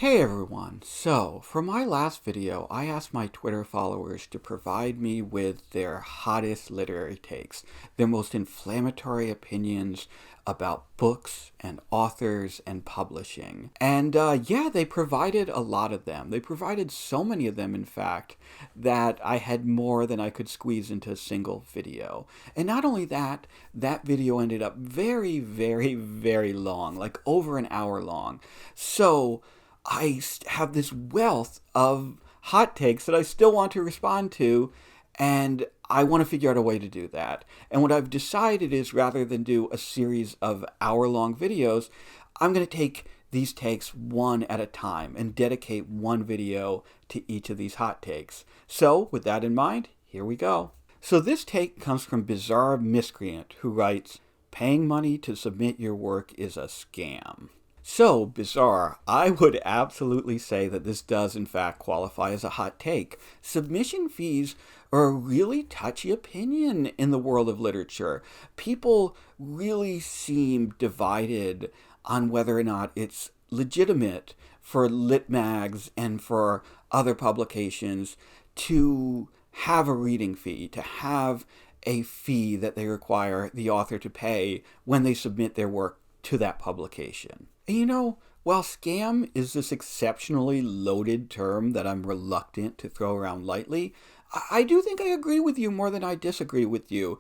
Hey everyone, so for my last video, I asked my Twitter followers to provide me with their hottest literary takes, their most inflammatory opinions about books and authors and publishing. And yeah, they provided a lot of them. They provided so many of them, in fact, that I had more than I could squeeze into a single video. And not only that, that video ended up very, very, very long, like over an hour long. So I have this wealth of hot takes that I still want to respond to, and I want to figure out a way to do that. And what I've decided is, rather than do a series of hour-long videos, I'm going to take these takes one at a time and dedicate one video to each of these hot takes. So, with that in mind, here we go. So this take comes from Bizarre Miscreant, who writes, "Paying money to submit your work is a scam." So, Bizarre, I would absolutely say that this does in fact qualify as a hot take. Submission fees are a really touchy opinion in the world of literature. People really seem divided on whether or not it's legitimate for lit mags and for other publications to have a reading fee, to have a fee that they require the author to pay when they submit their work to that publication. And you know, while scam is this exceptionally loaded term that I'm reluctant to throw around lightly, I do think I agree with you more than I disagree with you.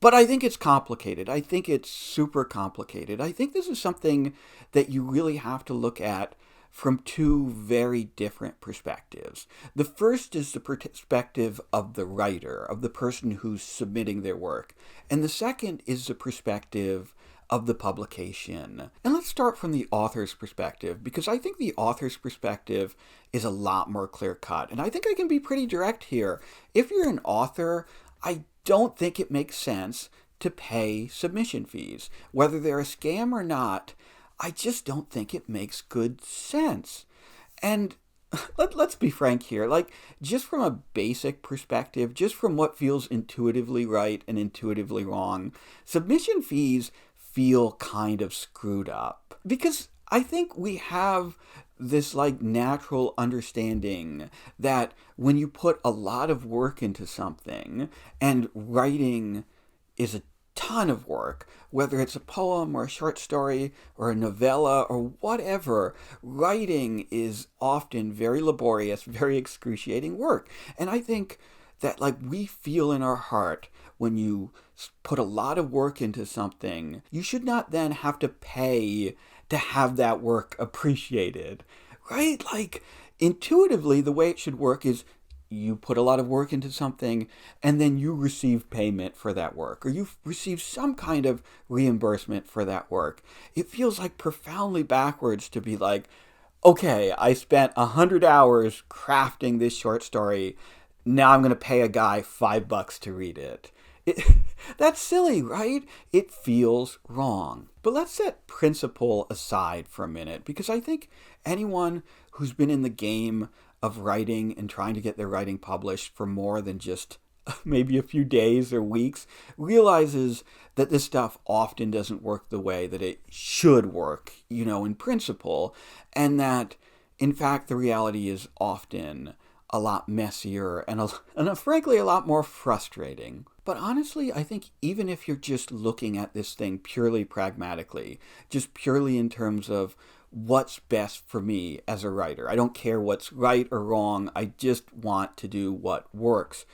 But I think it's complicated. I think it's super complicated. I think this is something that you really have to look at from two very different perspectives. The first is the perspective of the writer, of the person who's submitting their work. And the second is the perspective of the publication. And let's start from the author's perspective, because I think the author's perspective is a lot more clear-cut. And I think I can be pretty direct here. If you're an author, I don't think it makes sense to pay submission fees. Whether they're a scam or not, I just don't think it makes good sense. And let's be frank here, like, just from a basic perspective, just from what feels intuitively right and intuitively wrong, submission fees feel kind of screwed up. Because I think we have this like natural understanding that when you put a lot of work into something, and writing is a ton of work, whether it's a poem or a short story or a novella or whatever, writing is often very laborious, very excruciating work. And I think that like we feel in our heart when you put a lot of work into something, you should not then have to pay to have that work appreciated, right? Like intuitively, the way it should work is you put a lot of work into something and then you receive payment for that work, or you receive some kind of reimbursement for that work. It feels like profoundly backwards to be like, okay, I spent 100 hours crafting this short story. Now I'm going to pay a guy $5 to read it. That's silly, right? It feels wrong. But let's set principle aside for a minute, because I think anyone who's been in the game of writing and trying to get their writing published for more than just maybe a few days or weeks realizes that this stuff often doesn't work the way that it should work, in principle, and that, in fact, the reality is often a lot messier and frankly a lot more frustrating. But honestly, I think even if you're just looking at this thing purely pragmatically, just purely in terms of what's best for me as a writer, I don't care what's right or wrong, I just want to do what works,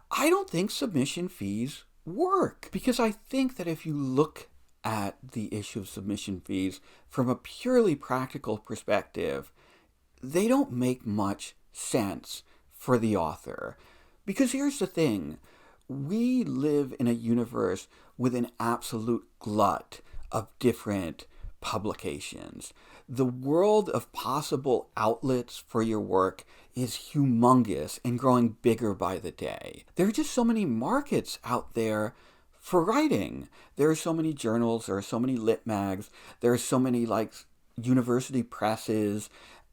I don't think submission fees work. Because I think that if you look at the issue of submission fees from a purely practical perspective, they don't make much sense for the author. Because here's the thing, we live in a universe with an absolute glut of different publications. The world of possible outlets for your work is humongous and growing bigger by the day. There are just so many markets out there for writing. There are so many journals, there are so many lit mags, there are so many like university presses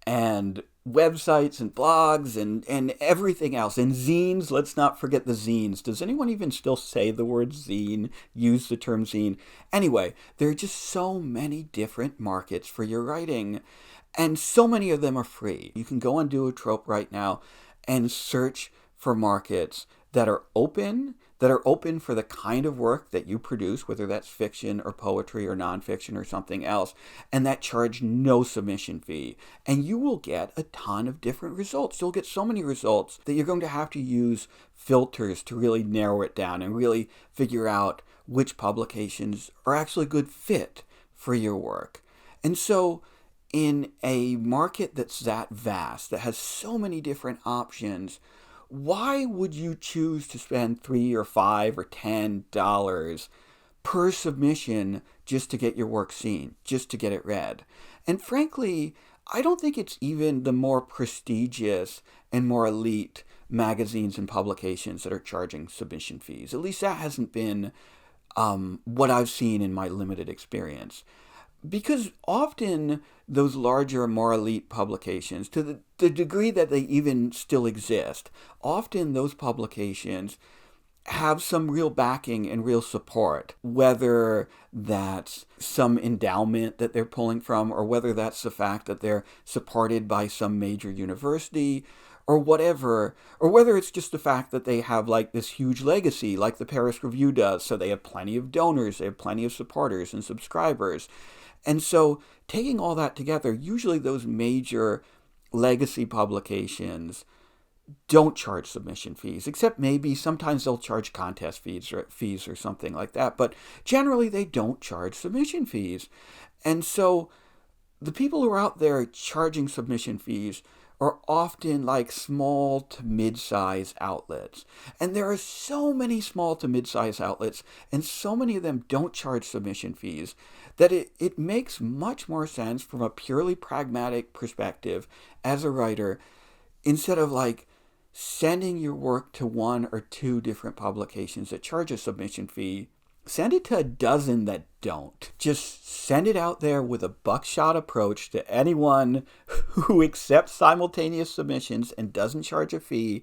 and websites and blogs and everything else. And zines, let's not forget the zines. Does anyone even still say the word zine, use the term zine? Anyway, there are just so many different markets for your writing. And so many of them are free. You can go on Duotrope right now and search for markets that are open for the kind of work that you produce, whether that's fiction or poetry or nonfiction or something else, and that charge no submission fee. And you will get a ton of different results. You'll get so many results that you're going to have to use filters to really narrow it down and really figure out which publications are actually a good fit for your work. And so in a market that's that vast, that has so many different options, why would you choose to spend $3 or $5 or $10 per submission just to get your work seen, just to get it read? And frankly, I don't think it's even the more prestigious and more elite magazines and publications that are charging submission fees. At least that hasn't been what I've seen in my limited experience. Because often those larger, more elite publications, to the degree that they even still exist, often those publications have some real backing and real support, whether that's some endowment that they're pulling from, or whether that's the fact that they're supported by some major university, or whatever, or whether it's just the fact that they have like this huge legacy, like the Paris Review does, so they have plenty of donors, they have plenty of supporters and subscribers. And so taking all that together, usually those major legacy publications don't charge submission fees, except maybe sometimes they'll charge contest fees or something like that. But generally they don't charge submission fees. And so the people who are out there charging submission fees are often like small to mid-size outlets. And there are so many small to mid-size outlets, and so many of them don't charge submission fees, that it makes much more sense from a purely pragmatic perspective as a writer, instead of like sending your work to one or two different publications that charge a submission fee, send it to a dozen that don't. Just send it out there with a buckshot approach to anyone who accepts simultaneous submissions and doesn't charge a fee,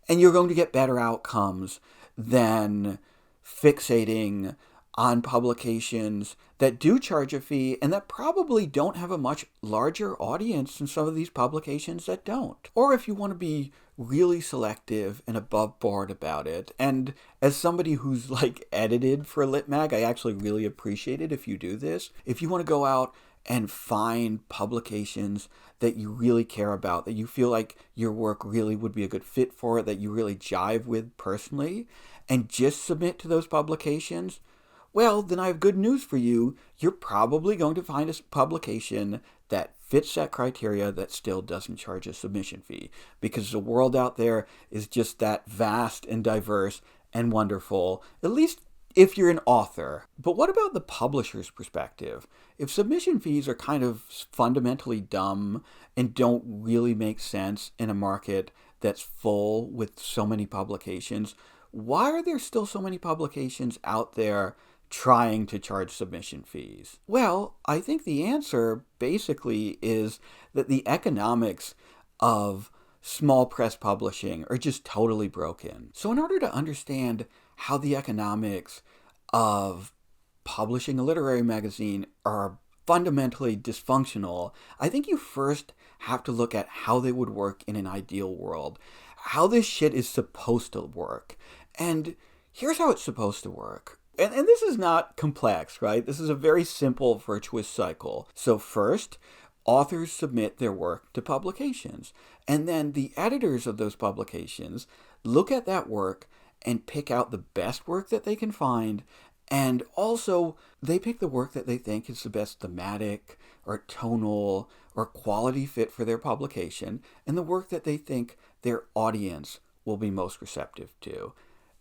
and you're going to get better outcomes than fixating on publications that do charge a fee and that probably don't have a much larger audience than some of these publications that don't. Or if you want to be really selective and above board about it, and as somebody who's like edited for Lit Mag, I actually really appreciate it if you do this. If you want to go out and find publications that you really care about, that you feel like your work really would be a good fit for, that you really jive with personally, and just submit to those publications, well, then I have good news for you. You're probably going to find a publication that fits that criteria that still doesn't charge a submission fee, because the world out there is just that vast and diverse and wonderful, at least if you're an author. But what about the publisher's perspective? If submission fees are kind of fundamentally dumb and don't really make sense in a market that's full with so many publications, why are there still so many publications out there trying to charge submission fees? Well, I think the answer basically is that the economics of small press publishing are just totally broken. So in order to understand how the economics of publishing a literary magazine are fundamentally dysfunctional, I think you first have to look at how they would work in an ideal world, how this shit is supposed to work. And here's how it's supposed to work. And this is not complex, right? This is a very simple virtuous cycle. So first, authors submit their work to publications. And then the editors of those publications look at that work and pick out the best work that they can find. And also, they pick the work that they think is the best thematic or tonal or quality fit for their publication, and the work that they think their audience will be most receptive to.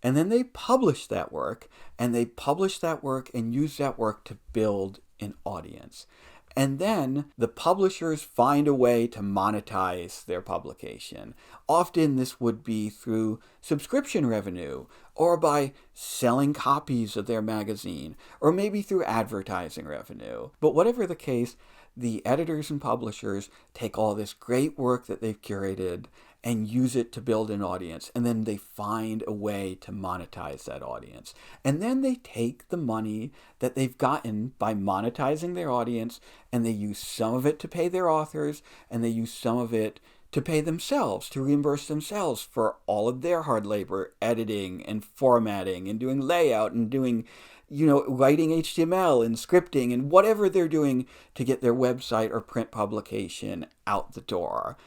And then they publish that work, and they publish that work and use that work to build an audience. And then the publishers find a way to monetize their publication. Often this would be through subscription revenue, or by selling copies of their magazine, or maybe through advertising revenue. But whatever the case, the editors and publishers take all this great work that they've curated, and use it to build an audience. And then they find a way to monetize that audience. And then they take the money that they've gotten by monetizing their audience, and they use some of it to pay their authors, and they use some of it to pay themselves, to reimburse themselves for all of their hard labor, editing and formatting and doing layout and doing, writing HTML and scripting and whatever they're doing to get their website or print publication out the door.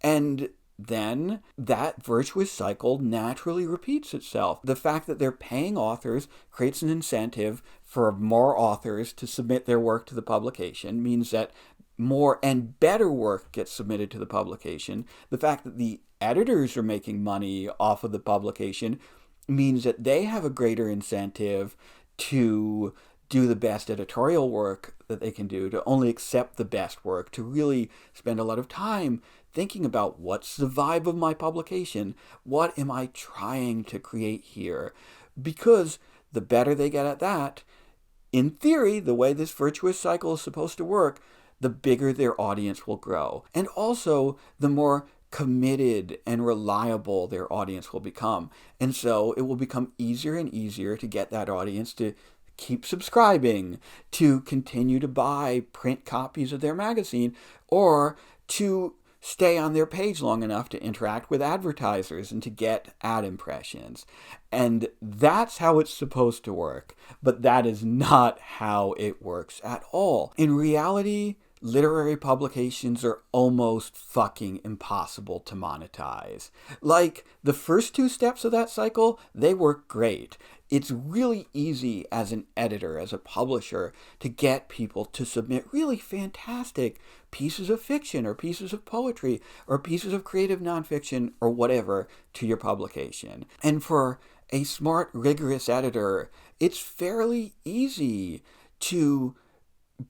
And then that virtuous cycle naturally repeats itself. The fact that they're paying authors creates an incentive for more authors to submit their work to the publication, means that more and better work gets submitted to the publication. The fact that the editors are making money off of the publication means that they have a greater incentive to do the best editorial work that they can do, to only accept the best work, to really spend a lot of time thinking about what's the vibe of my publication, what am I trying to create here? Because the better they get at that, in theory, the way this virtuous cycle is supposed to work, the bigger their audience will grow. And also, the more committed and reliable their audience will become. And so it will become easier and easier to get that audience to keep subscribing, to continue to buy print copies of their magazine, or to stay on their page long enough to interact with advertisers and to get ad impressions. And that's how it's supposed to work. But that is not how it works at all. In reality, literary publications are almost fucking impossible to monetize. Like, the first two steps of that cycle, they work great. It's really easy as an editor, as a publisher, to get people to submit really fantastic pieces of fiction or pieces of poetry or pieces of creative nonfiction or whatever to your publication. And for a smart, rigorous editor, it's fairly easy to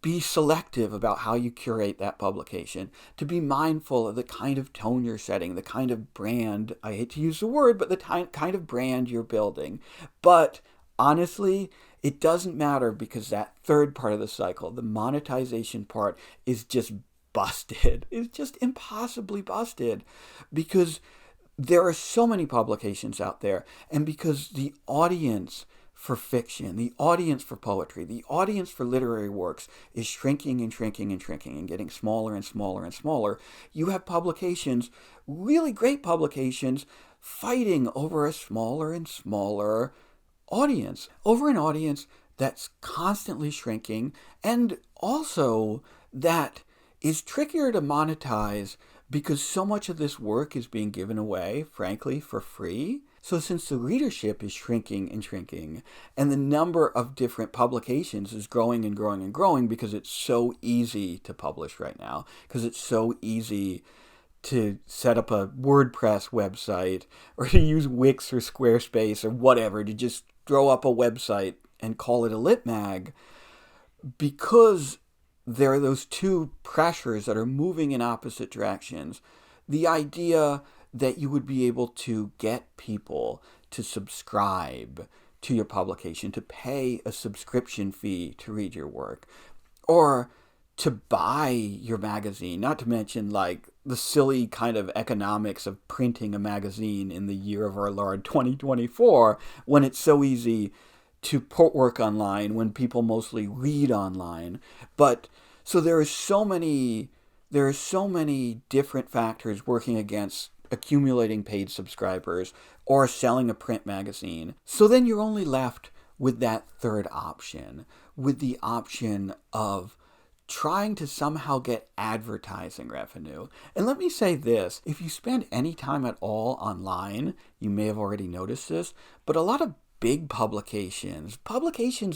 be selective about how you curate that publication, to be mindful of the kind of tone you're setting, the kind of brand, I hate to use the word, but the kind of brand you're building. But honestly, it doesn't matter, because that third part of the cycle, the monetization part, is just busted. It's just impossibly busted, because there are so many publications out there, and because the audience for fiction, the audience for poetry, the audience for literary works is shrinking and shrinking and shrinking and getting smaller and smaller and smaller, you have publications, really great publications, fighting over a smaller and smaller audience, over an audience that's constantly shrinking, and also that is trickier to monetize because so much of this work is being given away, frankly, for free. So since the readership is shrinking and shrinking, and the number of different publications is growing and growing and growing, because it's so easy to publish right now, because it's so easy to set up a WordPress website, or to use Wix or Squarespace or whatever, to just throw up a website and call it a lit mag, because there are those two pressures that are moving in opposite directions. The idea that you would be able to get people to subscribe to your publication, to pay a subscription fee to read your work, or to buy your magazine, not to mention like the silly kind of economics of printing a magazine in the year of our Lord 2024, when it's so easy to put work online, when people mostly read online. But so there are so many different factors working against accumulating paid subscribers or selling a print magazine. So then you're only left with that third option, with the option of trying to somehow get advertising revenue. And let me say this, if you spend any time at all online, you may have already noticed this, but a lot of big publications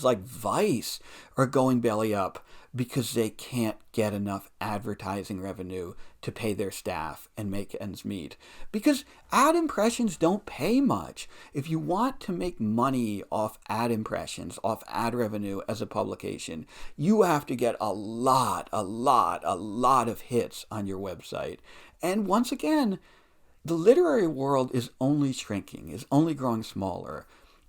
like Vice, are going belly up because they can't get enough advertising revenue to pay their staff and make ends meet. Because ad impressions don't pay much. If you want to make money off ad impressions, off ad revenue as a publication, you have to get a lot of hits on your website. And once again, the literary world is only shrinking, is only growing smaller.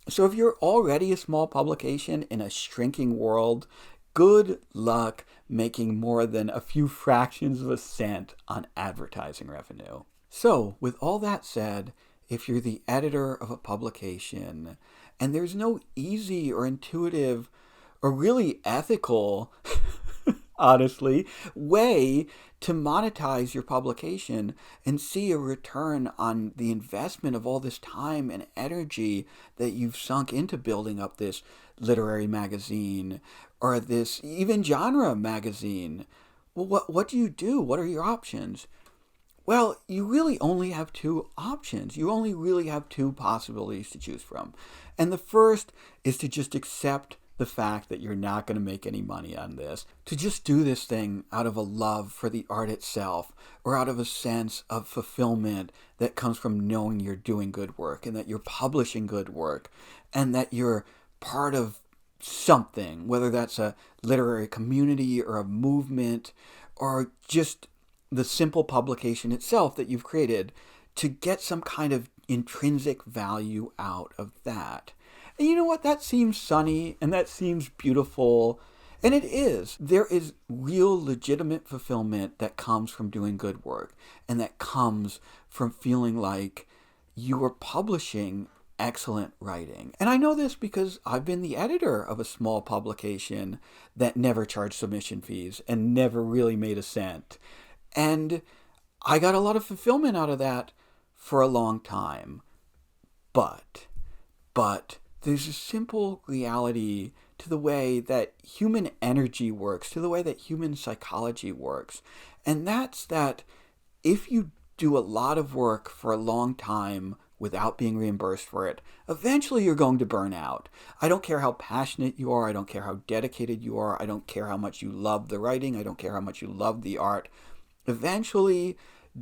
So if you're already a small publication in a shrinking world, good luck making more than a few fractions of a cent on advertising revenue. So, with all that said, if you're the editor of a publication and there's no easy or intuitive or really ethical, honestly, way to monetize your publication and see a return on the investment of all this time and energy that you've sunk into building up this literary magazine or this even genre magazine, well, what do you do? What are your options? Well, you really only have two options. You only really have two possibilities to choose from. And the first is to just accept the fact that you're not going to make any money on this, to just do this thing out of a love for the art itself, or out of a sense of fulfillment that comes from knowing you're doing good work and that you're publishing good work and that you're part of something, whether that's a literary community or a movement or just the simple publication itself that you've created, to get some kind of intrinsic value out of that. And you know what? That seems sunny and that seems beautiful. And it is. There is real legitimate fulfillment that comes from doing good work and that comes from feeling like you are publishing excellent writing. And I know this because I've been the editor of a small publication that never charged submission fees and never really made a cent. And I got a lot of fulfillment out of that for a long time. But there's a simple reality to the way that human energy works, to the way that human psychology works. And that's that if you do a lot of work for a long time without being reimbursed for it, eventually you're going to burn out. I don't care how passionate you are. I don't care how dedicated you are. I don't care how much you love the writing. I don't care how much you love the art. Eventually,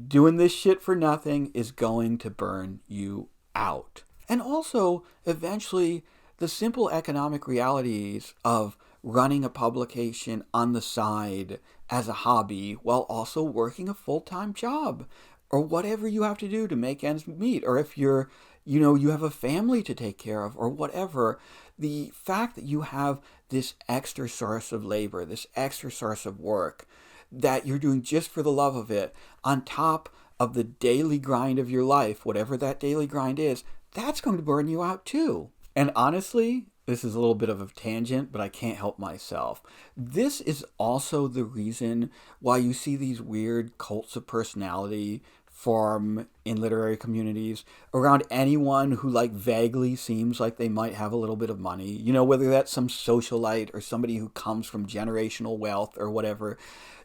doing this shit for nothing is going to burn you out. And also, eventually, the simple economic realities of running a publication on the side as a hobby while also working a full-time job or whatever you have to do to make ends meet, or if you have a family to take care of or whatever, the fact that you have this extra source of labor, this extra source of work that you're doing just for the love of it, on top of the daily grind of your life, whatever that daily grind is, that's going to burn you out too. And honestly, this is a little bit of a tangent, but I can't help myself. This is also the reason why you see these weird cults of personality form in literary communities around anyone who vaguely seems like they might have a little bit of money. You know, whether that's some socialite or somebody who comes from generational wealth or whatever.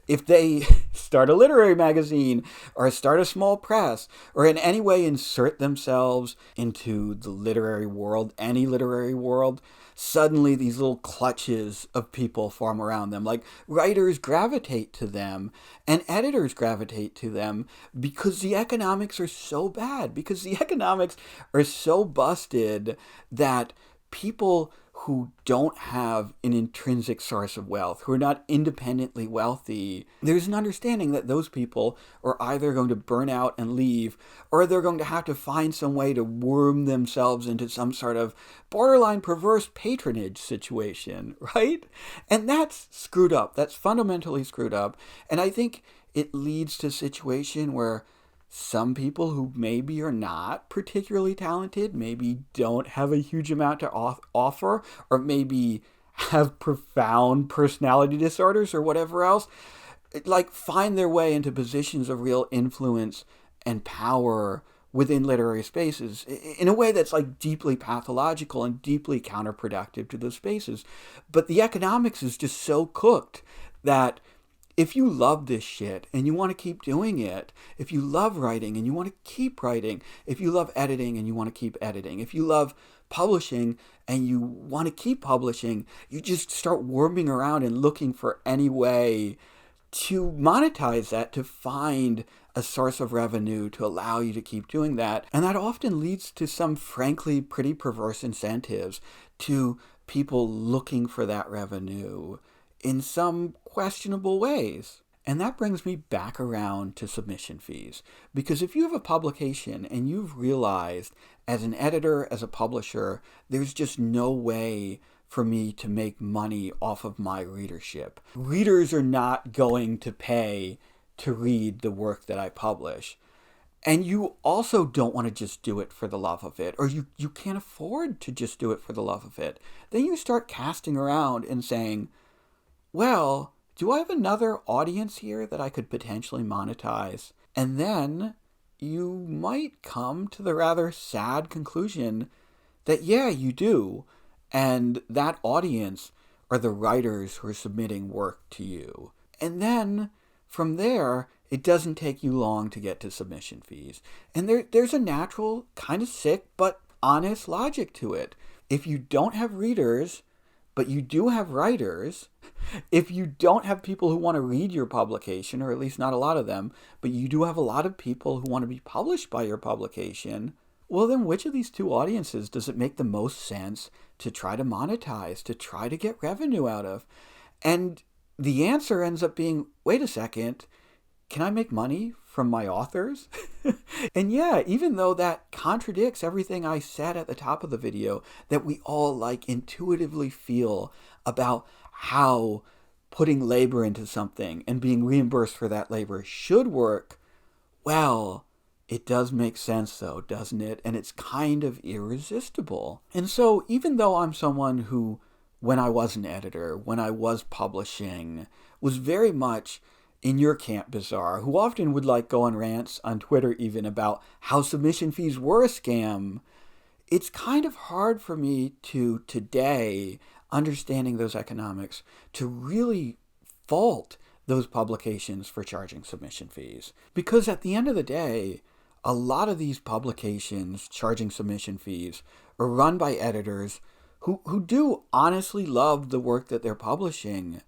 If they start a literary magazine or start a small press or in any way insert themselves into the literary world, any literary world, suddenly these little clutches of people form around them. Like, writers gravitate to them and editors gravitate to them because the economics are so bad, because the economics are so busted that people who don't have an intrinsic source of wealth, who are not independently wealthy, there's an understanding that those people are either going to burn out and leave, or they're going to have to find some way to worm themselves into some sort of borderline perverse patronage situation, right? And that's screwed up. That's fundamentally screwed up. And I think it leads to a situation where some people who maybe are not particularly talented, maybe don't have a huge amount to offer, or maybe have profound personality disorders or whatever else, find their way into positions of real influence and power within literary spaces in a way that's deeply pathological and deeply counterproductive to those spaces. But the economics is just so cooked that if you love this shit and you want to keep doing it, if you love writing and you want to keep writing, if you love editing and you want to keep editing, if you love publishing and you want to keep publishing, you just start worming around and looking for any way to monetize that, to find a source of revenue to allow you to keep doing that. And that often leads to some frankly pretty perverse incentives to people looking for that revenue in some questionable ways. And that brings me back around to submission fees. Because if you have a publication and you've realized as an editor, as a publisher, there's just no way for me to make money off of my readership. Readers are not going to pay to read the work that I publish. And you also don't want to just do it for the love of it, or you can't afford to just do it for the love of it. Then you start casting around and saying, well, do I have another audience here that I could potentially monetize? And then you might come to the rather sad conclusion that, yeah, you do. And that audience are the writers who are submitting work to you. And then from there, it doesn't take you long to get to submission fees. And there's a natural, kind of sick, but honest logic to it. If you don't have readers, but you do have writers, if you don't have people who want to read your publication, or at least not a lot of them, but you do have a lot of people who want to be published by your publication, well, then which of these two audiences does it make the most sense to try to monetize, to try to get revenue out of? And the answer ends up being, wait a second, can I make money from my authors? And yeah, even though that contradicts everything I said at the top of the video, that we all like intuitively feel about how putting labor into something and being reimbursed for that labor should work, well, it does make sense though, doesn't it? And it's kind of irresistible. And so even though I'm someone who, when I was an editor, when I was publishing, was very much in your camp, Bizarre, who often would like go on rants on Twitter even about how submission fees were a scam, it's kind of hard for me to today, understanding those economics, to really fault those publications for charging submission fees. Because at the end of the day, a lot of these publications charging submission fees are run by editors who do honestly love the work that they're publishing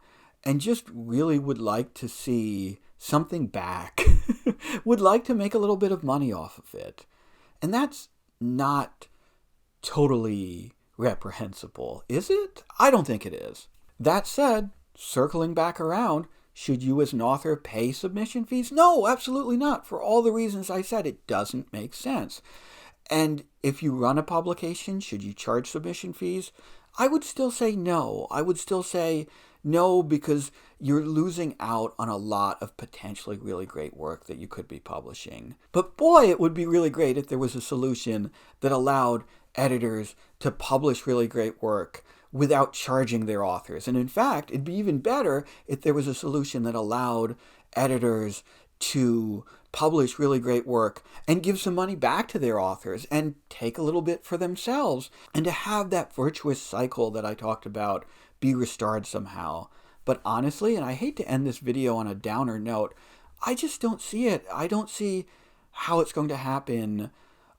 and just really would like to see something back, would like to make a little bit of money off of it. And that's not totally reprehensible, is it? I don't think it is. That said, circling back around, should you as an author pay submission fees? No, absolutely not. For all the reasons I said, it doesn't make sense. And if you run a publication, should you charge submission fees? I would still say no. I would still say no, because you're losing out on a lot of potentially really great work that you could be publishing. But boy, it would be really great if there was a solution that allowed editors to publish really great work without charging their authors. And in fact, it'd be even better if there was a solution that allowed editors to publish really great work and give some money back to their authors and take a little bit for themselves, and to have that virtuous cycle that I talked about be restored somehow. But honestly, and I hate to end this video on a downer note, I just don't see it. I don't see how it's going to happen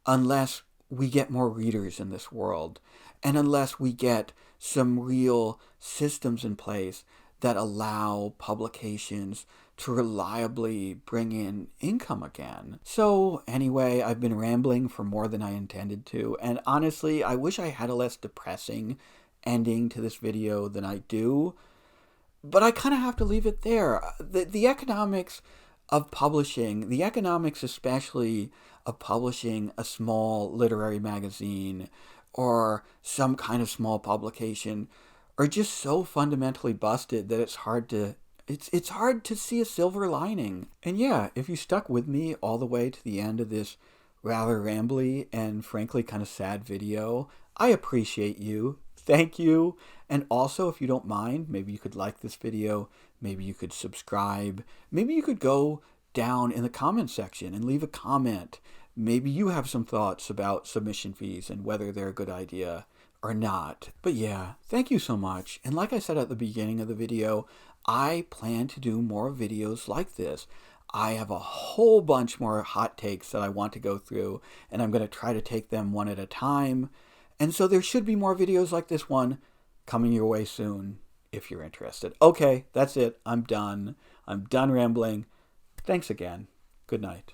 unless we get more readers in this world, and unless we get some real systems in place that allow publications to reliably bring in income again. So anyway, I've been rambling for more than I intended to, and honestly, I wish I had a less depressing ending to this video than I do, but I kind of have to leave it there. The economics of publishing, the economics especially of publishing a small literary magazine or some kind of small publication, are just so fundamentally busted that it's hard to see a silver lining. And yeah, if you stuck with me all the way to the end of this rather rambly and frankly kind of sad video, I appreciate you. Thank you. And also, if you don't mind, maybe you could like this video, maybe you could subscribe, maybe you could go down in the comment section and leave a comment. Maybe you have some thoughts about submission fees and whether they're a good idea or not. But yeah, thank you so much. And like I said at the beginning of the video, I plan to do more videos like this. I have a whole bunch more hot takes that I want to go through, and I'm going to try to take them one at a time. And so there should be more videos like this one coming your way soon if you're interested. Okay, that's it. I'm done. I'm done rambling. Thanks again. Good night.